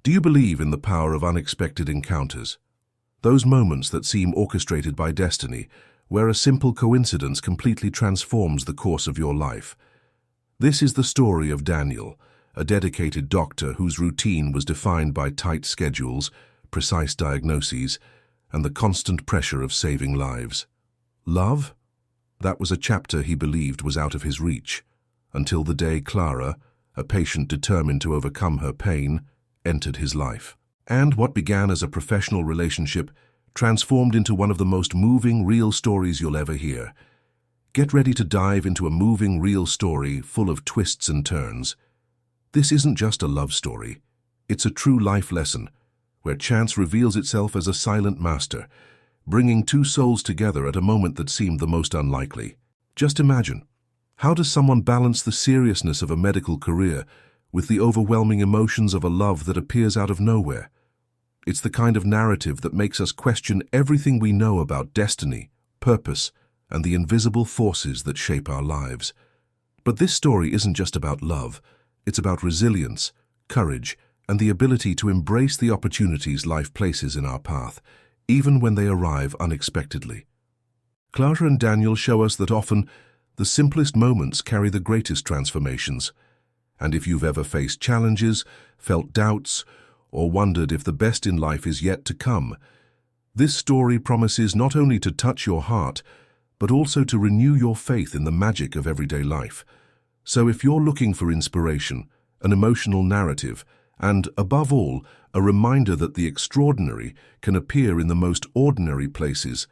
Do you believe in the power of unexpected encounters? Those moments that seem orchestrated by destiny, where a simple coincidence completely transforms the course of your life. This is the story of Daniel, a dedicated doctor whose routine was defined by tight schedules, precise diagnoses, and the constant pressure of saving lives. Love? That was a chapter he believed was out of his reach, until the day Clara, a patient determined to overcome her pain, entered his life. And what began as a professional relationship transformed into one of the most moving, real stories you'll ever hear. Get ready to dive into a moving, real story full of twists and turns. This isn't just a love story. It's a true life lesson, where chance reveals itself as a silent master, bringing two souls together at a moment that seemed the most unlikely. Just imagine, how does someone balance the seriousness of a medical career with the overwhelming emotions of a love that appears out of nowhere? It's the kind of narrative that makes us question everything we know about destiny, purpose, and the invisible forces that shape our lives. But this story isn't just about love. It's about resilience, courage, and the ability to embrace the opportunities life places in our path, even when they arrive unexpectedly. Clara and Daniel show us that often the simplest moments carry the greatest transformations. And if you've ever faced challenges, felt doubts, or wondered if the best in life is yet to come, this story promises not only to touch your heart, but also to renew your faith in the magic of everyday life. So if you're looking for inspiration, an emotional narrative, and, above all, a reminder that the extraordinary can appear in the most ordinary places,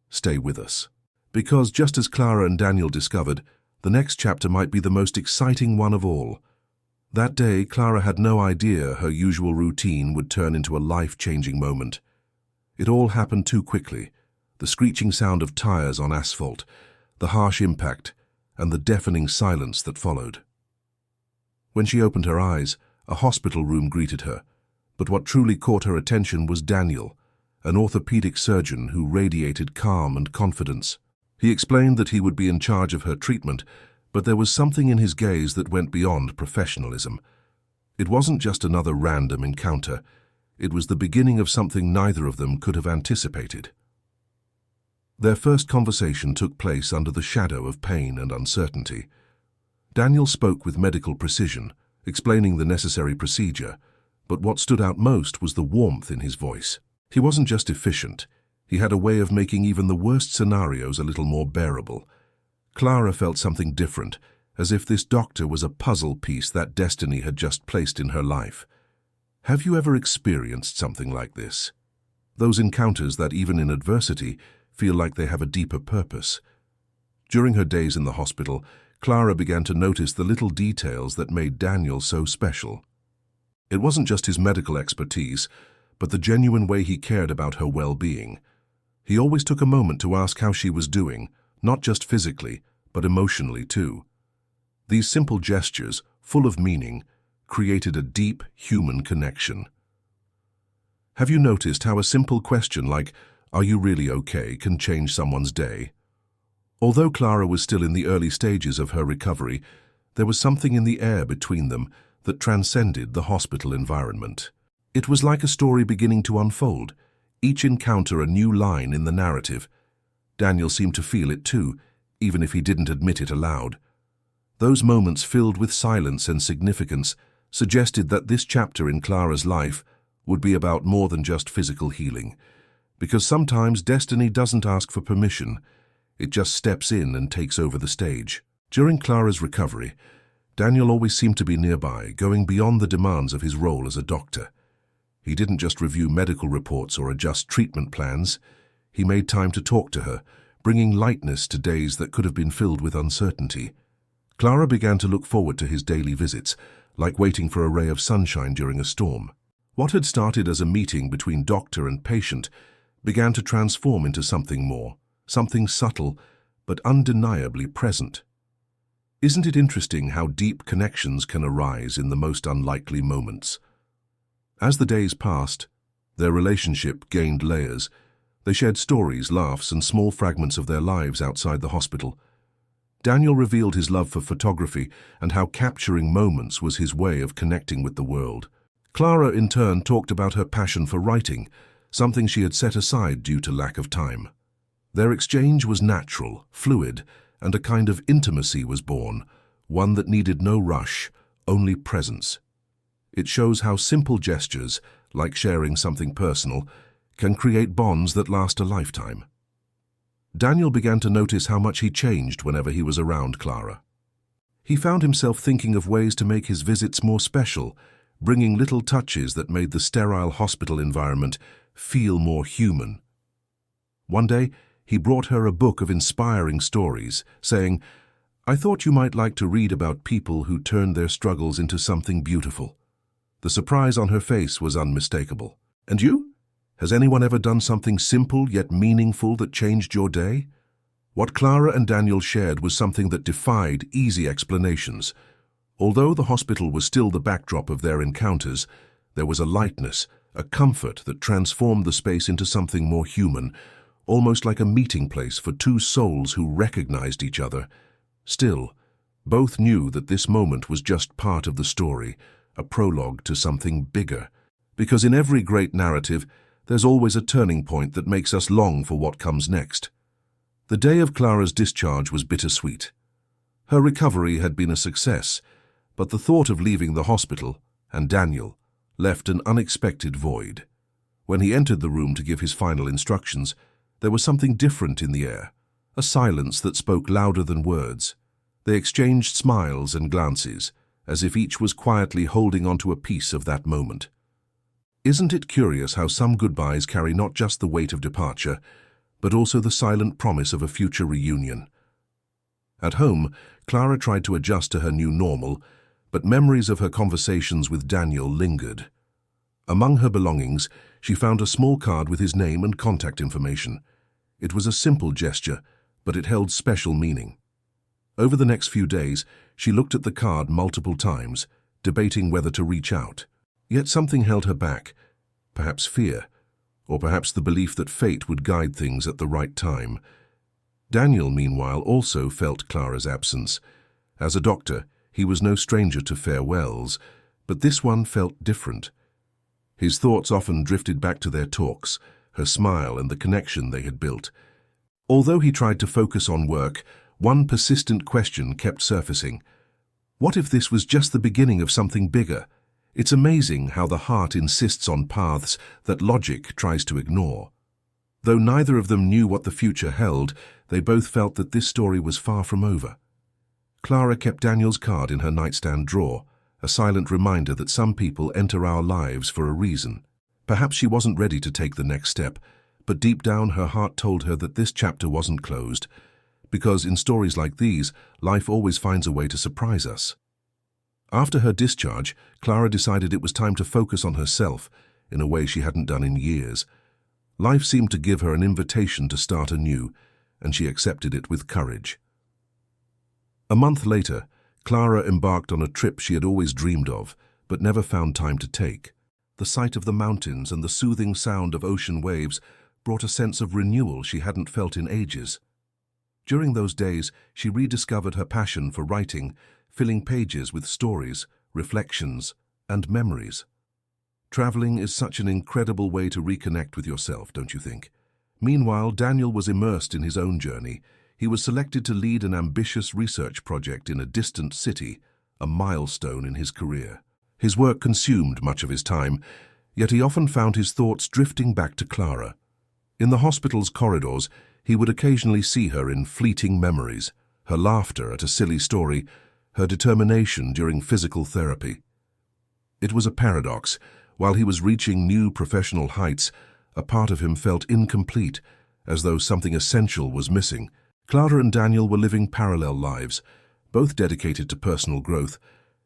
stay with us. Because just as Clara and Daniel discovered, the next chapter might be the most exciting one of all. That day, Clara had no idea her usual routine would turn into a life-changing moment. It all happened too quickly. The screeching sound of tires on asphalt, the harsh impact, and the deafening silence that followed. When she opened her eyes, a hospital room greeted her, but what truly caught her attention was Daniel, an orthopedic surgeon who radiated calm and confidence. He explained that he would be in charge of her treatment, but there was something in his gaze that went beyond professionalism. It wasn't just another random encounter. It was the beginning of something neither of them could have anticipated. Their first conversation took place under the shadow of pain and uncertainty. Daniel spoke with medical precision, explaining the necessary procedure, but what stood out most was the warmth in his voice. He wasn't just efficient. He had a way of making even the worst scenarios a little more bearable. Clara felt something different, as if this doctor was a puzzle piece that destiny had just placed in her life. Have you ever experienced something like this? Those encounters that, even in adversity, feel like they have a deeper purpose. During her days in the hospital, Clara began to notice the little details that made Daniel so special. It wasn't just his medical expertise, but the genuine way he cared about her well-being. He always took a moment to ask how she was doing, not just physically, but emotionally too. These simple gestures, full of meaning, created a deep human connection. Have you noticed how a simple question like, "Are you really okay?" can change someone's day? Although Clara was still in the early stages of her recovery, there was something in the air between them that transcended the hospital environment. It was like a story beginning to unfold, each encounter a new line in the narrative. Daniel seemed to feel it too, even if he didn't admit it aloud. Those moments filled with silence and significance suggested that this chapter in Clara's life would be about more than just physical healing. Because sometimes destiny doesn't ask for permission, it just steps in and takes over the stage. During Clara's recovery, Daniel always seemed to be nearby, going beyond the demands of his role as a doctor. He didn't just review medical reports or adjust treatment plans. He made time to talk to her, bringing lightness to days that could have been filled with uncertainty. Clara began to look forward to his daily visits, like waiting for a ray of sunshine during a storm. What had started as a meeting between doctor and patient began to transform into something more, something subtle but undeniably present. Isn't it interesting how deep connections can arise in the most unlikely moments? As the days passed, their relationship gained layers. They shared stories, laughs, and small fragments of their lives outside the hospital. Daniel revealed his love for photography and how capturing moments was his way of connecting with the world. Clara, in turn, talked about her passion for writing, something she had set aside due to lack of time. Their exchange was natural, fluid, and a kind of intimacy was born, one that needed no rush, only presence. It shows how simple gestures, like sharing something personal, can create bonds that last a lifetime. Daniel began to notice how much he changed whenever he was around Clara. He found himself thinking of ways to make his visits more special, bringing little touches that made the sterile hospital environment feel more human. One day, he brought her a book of inspiring stories, saying, "I thought you might like to read about people who turned their struggles into something beautiful." The surprise on her face was unmistakable. "And you? Has anyone ever done something simple yet meaningful that changed your day?" What Clara and Daniel shared was something that defied easy explanations. Although the hospital was still the backdrop of their encounters, there was a lightness, a comfort that transformed the space into something more human, almost like a meeting place for two souls who recognized each other. Still, both knew that this moment was just part of the story, a prologue to something bigger. Because in every great narrative, there's always a turning point that makes us long for what comes next. The day of Clara's discharge was bittersweet. Her recovery had been a success, but the thought of leaving the hospital, and Daniel, left an unexpected void. When he entered the room to give his final instructions, there was something different in the air, a silence that spoke louder than words. They exchanged smiles and glances, as if each was quietly holding on to a piece of that moment. Isn't it curious how some goodbyes carry not just the weight of departure, but also the silent promise of a future reunion? At home, Clara tried to adjust to her new normal, but memories of her conversations with Daniel lingered. Among her belongings, she found a small card with his name and contact information. It was a simple gesture, but it held special meaning. Over the next few days, she looked at the card multiple times, debating whether to reach out. Yet something held her back, perhaps fear, or perhaps the belief that fate would guide things at the right time. Daniel, meanwhile, also felt Clara's absence. As a doctor, he was no stranger to farewells, but this one felt different. His thoughts often drifted back to their talks, her smile and the connection they had built. Although he tried to focus on work, one persistent question kept surfacing. What if this was just the beginning of something bigger? It's amazing how the heart insists on paths that logic tries to ignore. Though neither of them knew what the future held, they both felt that this story was far from over. Clara kept Daniel's card in her nightstand drawer, a silent reminder that some people enter our lives for a reason. Perhaps she wasn't ready to take the next step, but deep down her heart told her that this chapter wasn't closed, because in stories like these, life always finds a way to surprise us. After her discharge, Clara decided it was time to focus on herself in a way she hadn't done in years. Life seemed to give her an invitation to start anew, and she accepted it with courage. A month later, Clara embarked on a trip she had always dreamed of, but never found time to take. The sight of the mountains and the soothing sound of ocean waves brought a sense of renewal she hadn't felt in ages. During those days, she rediscovered her passion for writing, filling pages with stories, reflections, and memories. Traveling is such an incredible way to reconnect with yourself, don't you think? Meanwhile, Daniel was immersed in his own journey. He was selected to lead an ambitious research project in a distant city, a milestone in his career. His work consumed much of his time, yet he often found his thoughts drifting back to Clara. In the hospital's corridors, he would occasionally see her in fleeting memories, her laughter at a silly story, her determination during physical therapy. It was a paradox. While he was reaching new professional heights, a part of him felt incomplete, as though something essential was missing. Clara and Daniel were living parallel lives, both dedicated to personal growth,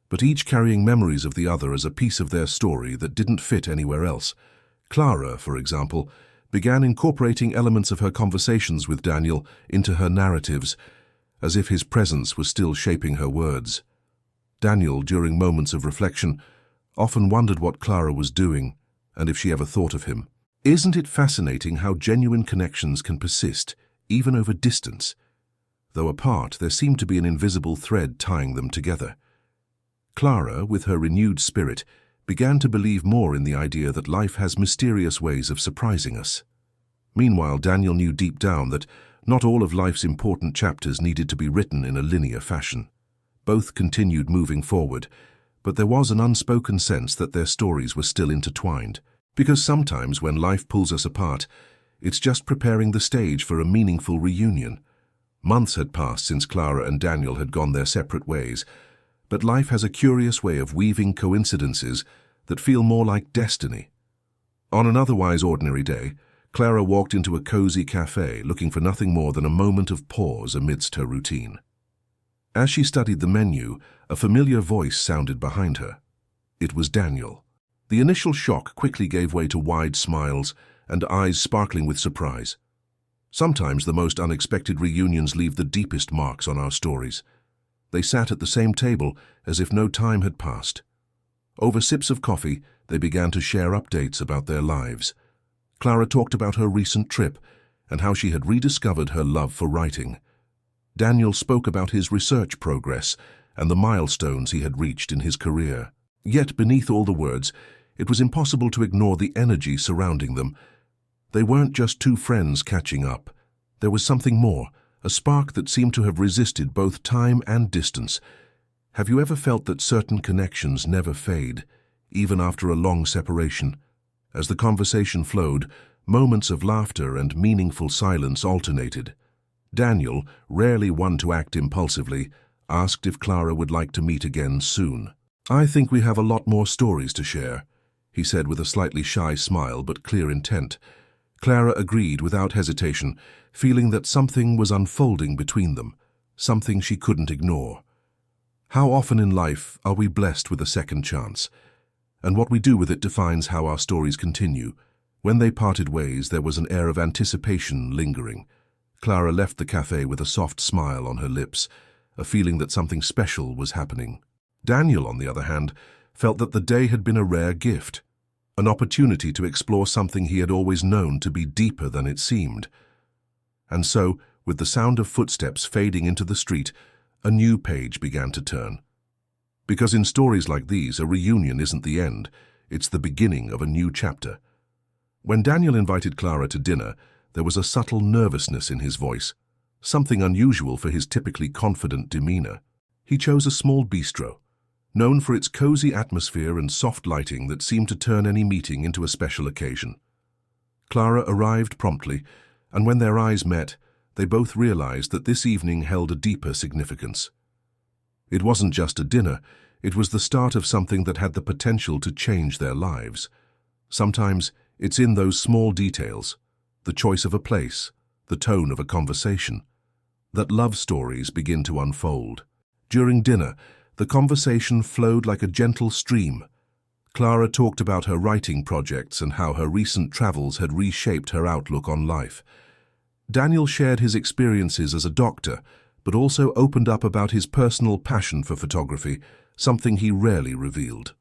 but each carrying memories of the other as a piece of their story that didn't fit anywhere else. Clara, for example, began incorporating elements of her conversations with Daniel into her narratives, as if his presence was still shaping her words. Daniel, during moments of reflection, often wondered what Clara was doing, and if she ever thought of him. Isn't it fascinating how genuine connections can persist, even over distance? Though apart, there seemed to be an invisible thread tying them together. Clara, with her renewed spirit, began to believe more in the idea that life has mysterious ways of surprising us. Meanwhile, Daniel knew deep down that not all of life's important chapters needed to be written in a linear fashion. Both continued moving forward, but there was an unspoken sense that their stories were still intertwined. Because sometimes when life pulls us apart, it's just preparing the stage for a meaningful reunion. Months had passed since Clara and Daniel had gone their separate ways, but life has a curious way of weaving coincidences that feel more like destiny. On an otherwise ordinary day, Clara walked into a cozy cafe looking for nothing more than a moment of pause amidst her routine. As she studied the menu, a familiar voice sounded behind her. It was Daniel. The initial shock quickly gave way to wide smiles and eyes sparkling with surprise. Sometimes the most unexpected reunions leave the deepest marks on our stories. They sat at the same table as if no time had passed. Over sips of coffee, they began to share updates about their lives. Clara talked about her recent trip and how she had rediscovered her love for writing. Daniel spoke about his research progress and the milestones he had reached in his career. Yet beneath all the words, it was impossible to ignore the energy surrounding them. They weren't just two friends catching up. There was something more, a spark that seemed to have resisted both time and distance. Have you ever felt that certain connections never fade, even after a long separation? As the conversation flowed, moments of laughter and meaningful silence alternated. Daniel, rarely one to act impulsively, asked if Clara would like to meet again soon. "I think we have a lot more stories to share," he said with a slightly shy smile but clear intent. Clara agreed without hesitation, feeling that something was unfolding between them, something she couldn't ignore. How often in life are we blessed with a second chance? And what we do with it defines how our stories continue. When they parted ways, there was an air of anticipation lingering. Clara left the cafe with a soft smile on her lips, a feeling that something special was happening. Daniel, on the other hand, felt that the day had been a rare gift, an opportunity to explore something he had always known to be deeper than it seemed. And so, with the sound of footsteps fading into the street, a new page began to turn. Because in stories like these, a reunion isn't the end, it's the beginning of a new chapter. When Daniel invited Clara to dinner, there was a subtle nervousness in his voice, something unusual for his typically confident demeanor. He chose a small bistro, known for its cozy atmosphere and soft lighting that seemed to turn any meeting into a special occasion. Clara arrived promptly, and when their eyes met, they both realized that this evening held a deeper significance. It wasn't just a dinner, it was the start of something that had the potential to change their lives. Sometimes it's in those small details, the choice of a place, the tone of a conversation, that love stories begin to unfold. During dinner, the conversation flowed like a gentle stream. Clara talked about her writing projects and how her recent travels had reshaped her outlook on life. Daniel shared his experiences as a doctor, but also opened up about his personal passion for photography, something he rarely revealed.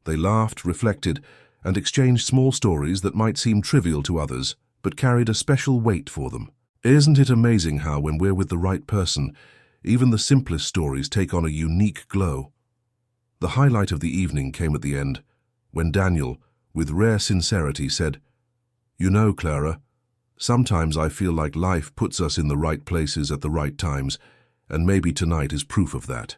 They laughed, reflected, and exchanged small stories that might seem trivial to others, but carried a special weight for them. Isn't it amazing how, when we're with the right person, even the simplest stories take on a unique glow? The highlight of the evening came at the end, when Daniel, with rare sincerity, said, "You know, Clara, sometimes I feel like life puts us in the right places at the right times, and maybe tonight is proof of that."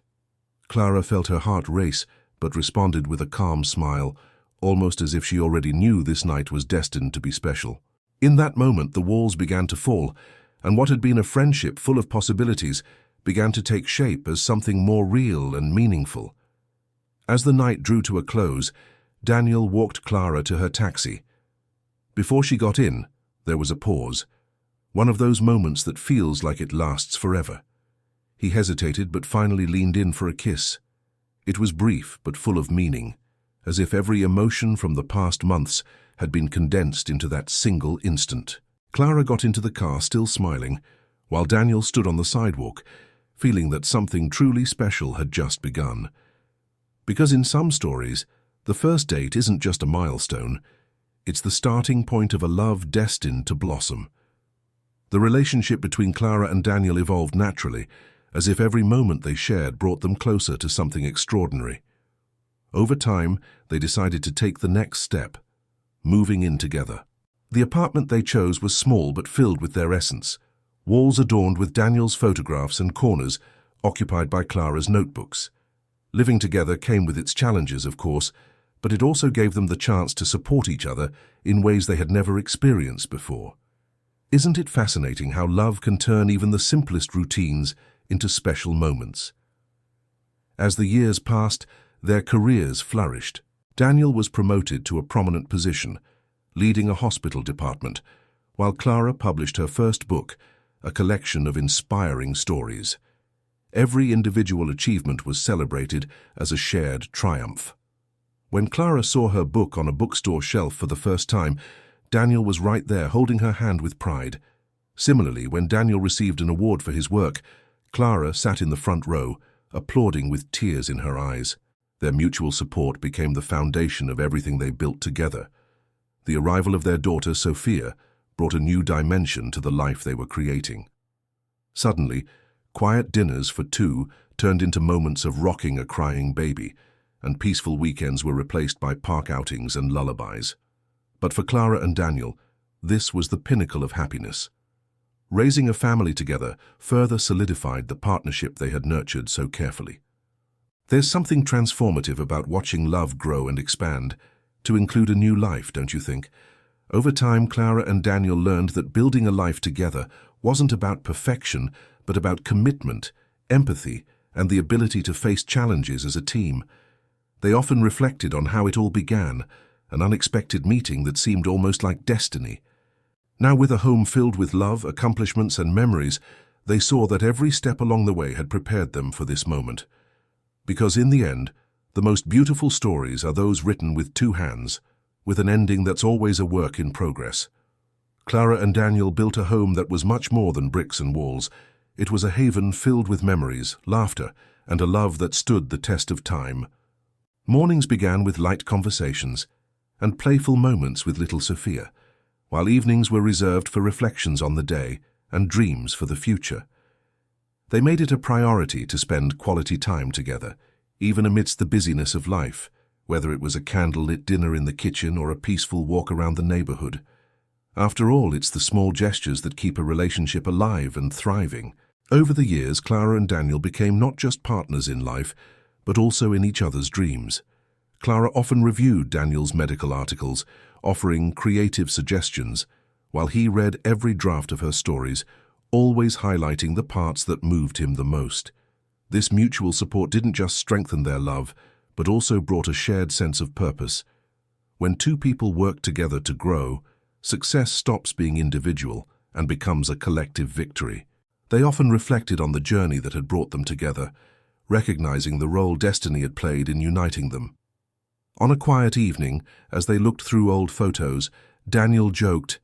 Clara felt her heart race, but responded with a calm smile, almost as if she already knew this night was destined to be special. In that moment, the walls began to fall, and what had been a friendship full of possibilities began to take shape as something more real and meaningful. As the night drew to a close, Daniel walked Clara to her taxi. Before she got in, there was a pause, one of those moments that feels like it lasts forever. He hesitated but finally leaned in for a kiss. It was brief but full of meaning, as if every emotion from the past months had been condensed into that single instant. Clara got into the car still smiling, while Daniel stood on the sidewalk, feeling that something truly special had just begun. Because in some stories, the first date isn't just a milestone, it's the starting point of a love destined to blossom. The relationship between Clara and Daniel evolved naturally, as if every moment they shared brought them closer to something extraordinary. Over time, they decided to take the next step, moving in together. The apartment they chose was small but filled with their essence. Walls adorned with Daniel's photographs and corners occupied by Clara's notebooks. Living together came with its challenges, of course, but it also gave them the chance to support each other in ways they had never experienced before. Isn't it fascinating how love can turn even the simplest routines into special moments? As the years passed, their careers flourished. Daniel was promoted to a prominent position, leading a hospital department, while Clara published her first book, a collection of inspiring stories. Every individual achievement was celebrated as a shared triumph. When Clara saw her book on a bookstore shelf for the first time, Daniel was right there holding her hand with pride. Similarly, when Daniel received an award for his work, Clara sat in the front row, applauding with tears in her eyes. Their mutual support became the foundation of everything they built together. The arrival of their daughter, Sophia, brought a new dimension to the life they were creating. Suddenly, quiet dinners for two turned into moments of rocking a crying baby, and peaceful weekends were replaced by park outings and lullabies. But for Clara and Daniel, this was the pinnacle of happiness. Raising a family together further solidified the partnership they had nurtured so carefully. There's something transformative about watching love grow and expand, to include a new life, don't you think? Over time, Clara and Daniel learned that building a life together wasn't about perfection, but about commitment, empathy, and the ability to face challenges as a team. They often reflected on how it all began, an unexpected meeting that seemed almost like destiny. Now, with a home filled with love, accomplishments, and memories, they saw that every step along the way had prepared them for this moment. Because in the end, the most beautiful stories are those written with two hands, with an ending that's always a work in progress. Clara and Daniel built a home that was much more than bricks and walls. It was a haven filled with memories, laughter, and a love that stood the test of time. Mornings began with light conversations and playful moments with little Sophia, while evenings were reserved for reflections on the day and dreams for the future. They made it a priority to spend quality time together, even amidst the busyness of life, whether it was a candlelit dinner in the kitchen or a peaceful walk around the neighborhood. After all, it's the small gestures that keep a relationship alive and thriving. Over the years, Clara and Daniel became not just partners in life, but also in each other's dreams. Clara often reviewed Daniel's medical articles, offering creative suggestions, while he read every draft of her stories, always highlighting the parts that moved him the most. This mutual support didn't just strengthen their love, but also brought a shared sense of purpose. When two people work together to grow, success stops being individual and becomes a collective victory. They often reflected on the journey that had brought them together, recognizing the role destiny had played in uniting them. On a quiet evening, as they looked through old photos, Daniel joked,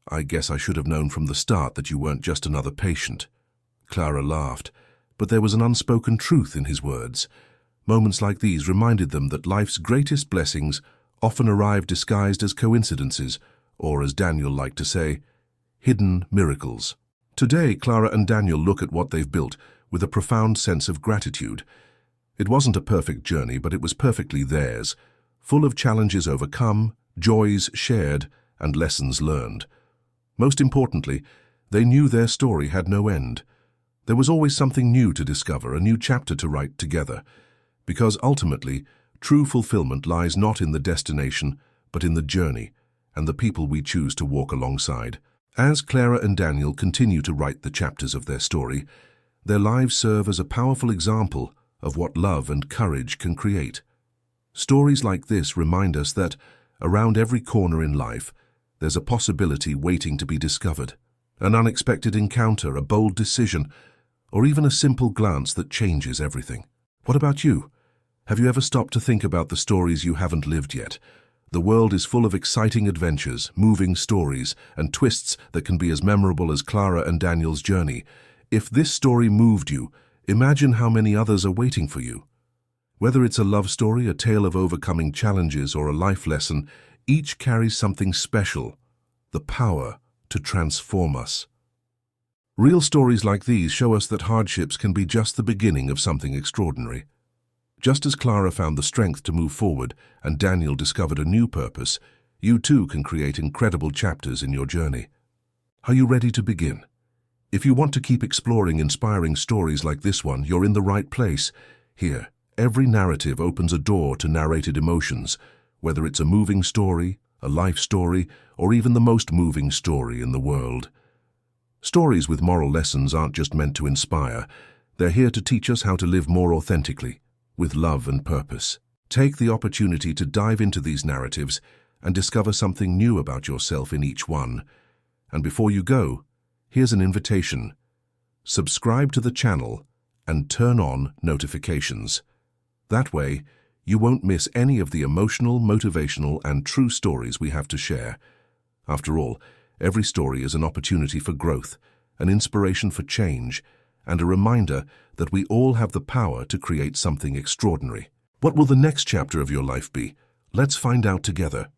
"I guess I should have known from the start that you weren't just another patient." Clara laughed, but there was an unspoken truth in his words. Moments like these reminded them that life's greatest blessings often arrive disguised as coincidences, or as Daniel liked to say, hidden miracles. Today, Clara and Daniel look at what they've built with a profound sense of gratitude. It wasn't a perfect journey, but it was perfectly theirs, full of challenges overcome, joys shared, and lessons learned. Most importantly, they knew their story had no end. There was always something new to discover, a new chapter to write together, because ultimately, true fulfillment lies not in the destination, but in the journey and the people we choose to walk alongside. As Clara and Daniel continue to write the chapters of their story, their lives serve as a powerful example of what love and courage can create. Stories like this remind us that, around every corner in life, there's a possibility waiting to be discovered. An unexpected encounter, a bold decision, or even a simple glance that changes everything. What about you? Have you ever stopped to think about the stories you haven't lived yet? The world is full of exciting adventures, moving stories, and twists that can be as memorable as Clara and Daniel's journey. If this story moved you, imagine how many others are waiting for you. Whether it's a love story, a tale of overcoming challenges, or a life lesson, each carries something special, the power to transform us. Real stories like these show us that hardships can be just the beginning of something extraordinary. Just as Clara found the strength to move forward and Daniel discovered a new purpose, you too can create incredible chapters in your journey. Are you ready to begin? If you want to keep exploring inspiring stories like this one, you're in the right place. Here, every narrative opens a door to narrated emotions, whether it's a moving story, a life story, or even the most moving story in the world. Stories with moral lessons aren't just meant to inspire, they're here to teach us how to live more authentically, with love and purpose. Take the opportunity to dive into these narratives and discover something new about yourself in each one. And before you go, here's an invitation. Subscribe to the channel and turn on notifications. That way, you won't miss any of the emotional, motivational, and true stories we have to share. After all, every story is an opportunity for growth, an inspiration for change, and a reminder that we all have the power to create something extraordinary. What will the next chapter of your life be? Let's find out together.